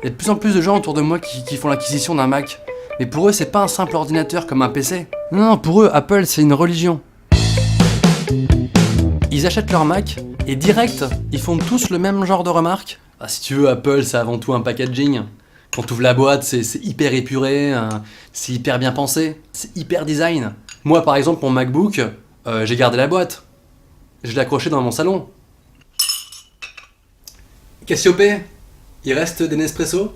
y a de plus en plus de gens autour de moi qui font l'acquisition d'un Mac. Mais pour eux, c'est pas un simple ordinateur comme un PC. Non, pour eux, Apple, c'est une religion. Ils achètent leur Mac et direct, ils font tous le même genre de remarques. Ah, si tu veux, Apple, c'est avant tout un packaging. Quand tu ouvres la boîte, c'est hyper épuré, c'est hyper bien pensé, c'est hyper design. Moi, par exemple, mon MacBook, j'ai gardé la boîte. Je l'ai accroché dans mon salon. Cassiopée, il reste des Nespresso?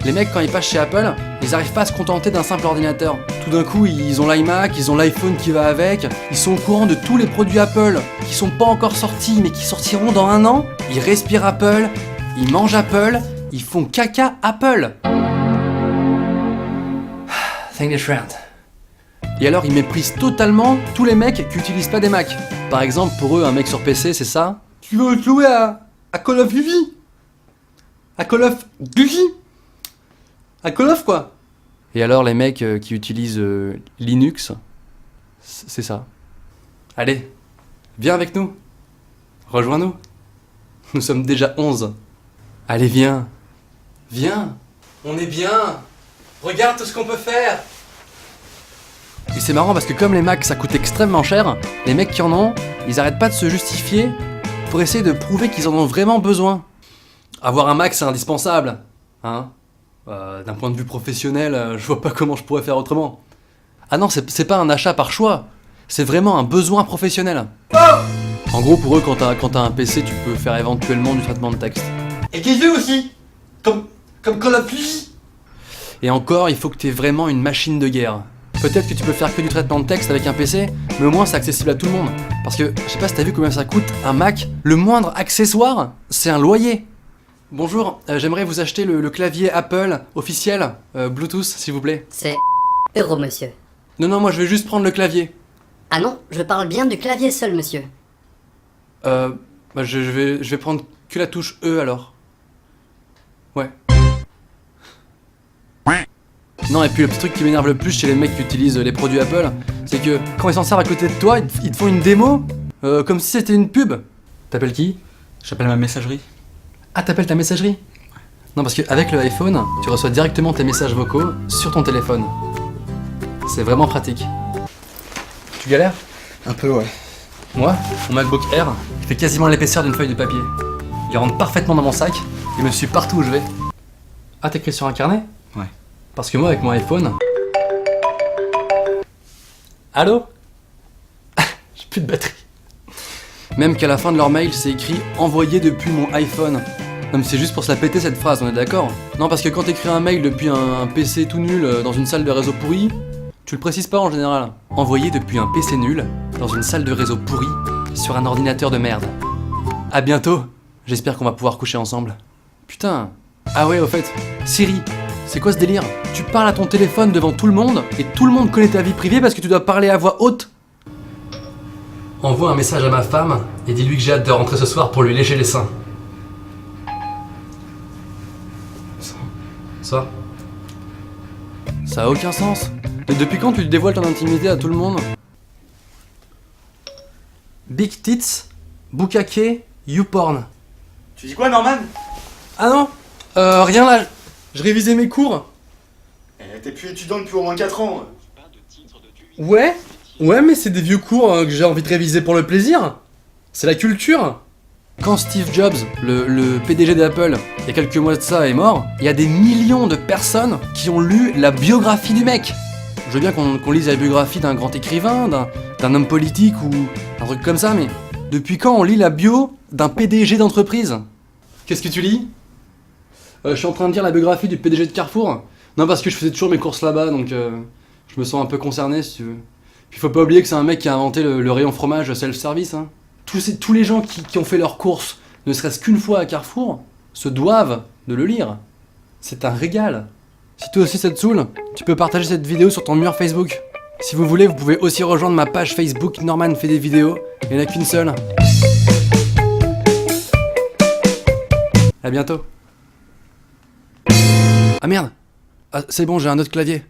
Les mecs, quand ils passent chez Apple, ils arrivent pas à se contenter d'un simple ordinateur. Tout d'un coup, ils ont l'iMac, ils ont l'iPhone qui va avec, ils sont au courant de tous les produits Apple qui sont pas encore sortis mais qui sortiront dans 1 an. Ils respirent Apple, ils mangent Apple, ils font caca Apple. Thank you, friend. Et alors, ils méprisent totalement tous les mecs qui utilisent pas des Mac. Par exemple, pour eux, un mec sur PC, c'est ça. Tu veux jouer à Call of Duty? À Call of Duty? À Call of quoi? Et alors les mecs qui utilisent Linux, c'est ça. Allez, viens avec nous. Rejoins-nous. Nous sommes déjà 11. Allez, viens. Viens. On est bien. Regarde tout ce qu'on peut faire. Et c'est marrant parce que comme les Macs ça coûte extrêmement cher, les mecs qui en ont, ils arrêtent pas de se justifier pour essayer de prouver qu'ils en ont vraiment besoin. Avoir un Mac c'est indispensable, hein. D'un point de vue professionnel, je vois pas comment je pourrais faire autrement. Ah non, c'est pas un achat par choix, c'est vraiment un besoin professionnel. En gros, pour eux, quand t'as un PC, tu peux faire éventuellement du traitement de texte. Et qui veut aussi, comme Call of Duty. Et encore, il faut que t'aies vraiment une machine de guerre. Peut-être que tu peux faire que du traitement de texte avec un PC, mais au moins c'est accessible à tout le monde. Parce que, je sais pas si t'as vu combien ça coûte, un Mac, le moindre accessoire, c'est un loyer. Bonjour, j'aimerais vous acheter le clavier Apple officiel, Bluetooth s'il vous plaît. C'est euro, monsieur. Non, moi je vais juste prendre le clavier. Ah non, je parle bien du clavier seul, monsieur. Je vais prendre que la touche E alors. Ouais. Non, et puis le petit truc qui m'énerve le plus chez les mecs qui utilisent les produits Apple, c'est que quand ils s'en servent à côté de toi, ils te font une démo, comme si c'était une pub. T'appelles qui? J'appelle ma messagerie. Ah, t'appelles ta messagerie? Non, parce qu'avec le iPhone, tu reçois directement tes messages vocaux sur ton téléphone. C'est vraiment pratique. Tu galères? Un peu, ouais. Moi, mon MacBook Air, il fait quasiment l'épaisseur d'une feuille de papier. Il rentre parfaitement dans mon sac, il me suit partout où je vais. Ah, t'écris sur un carnet? Ouais. Parce que moi, avec mon iPhone... Allô? J'ai plus de batterie. Même qu'à la fin de leur mail, c'est écrit « Envoyé depuis mon iPhone ». Non mais c'est juste pour se la péter cette phrase, on est d'accord? Non, parce que quand t'écris un mail depuis un PC tout nul dans une salle de réseau pourri, tu le précises pas en général. Envoyé depuis un PC nul dans une salle de réseau pourri sur un ordinateur de merde. À bientôt. J'espère qu'on va pouvoir coucher ensemble. Putain. Ah ouais, au fait, Siri, c'est quoi ce délire? Tu parles à ton téléphone devant tout le monde et tout le monde connaît ta vie privée parce que tu dois parler à voix haute? Envoie un message à ma femme et dis-lui que j'ai hâte de rentrer ce soir pour lui lécher les seins. Ça a aucun sens. Mais depuis quand tu dévoiles ton intimité à tout le monde? Big tits, bukake, YouPorn. Tu dis quoi, Norman? Ah non, rien là. Je révisais mes cours. T'es plus étudiant depuis au moins 4 ans. Ouais, mais c'est des vieux cours que j'ai envie de réviser pour le plaisir. C'est la culture. Quand Steve Jobs, le PDG d'Apple, il y a quelques mois de ça, est mort, il y a des millions de personnes qui ont lu la biographie du mec. Je veux bien qu'on lise la biographie d'un grand écrivain, d'un homme politique ou un truc comme ça, mais depuis quand on lit la bio d'un PDG d'entreprise? Qu'est-ce que tu lis? Je suis en train de lire la biographie du PDG de Carrefour. Non, parce que je faisais toujours mes courses là-bas, donc je me sens un peu concerné, si tu veux. Puis faut pas oublier que c'est un mec qui a inventé le rayon fromage self-service, hein. Tous les gens qui ont fait leurs courses, ne serait-ce qu'une fois à Carrefour, se doivent de le lire. C'est un régal. Si toi aussi ça te saoule, tu peux partager cette vidéo sur ton mur Facebook. Si vous voulez, vous pouvez aussi rejoindre ma page Facebook Norman fait des vidéos. Il n'y en a qu'une seule. À bientôt. Ah merde. Ah, c'est bon, j'ai un autre clavier.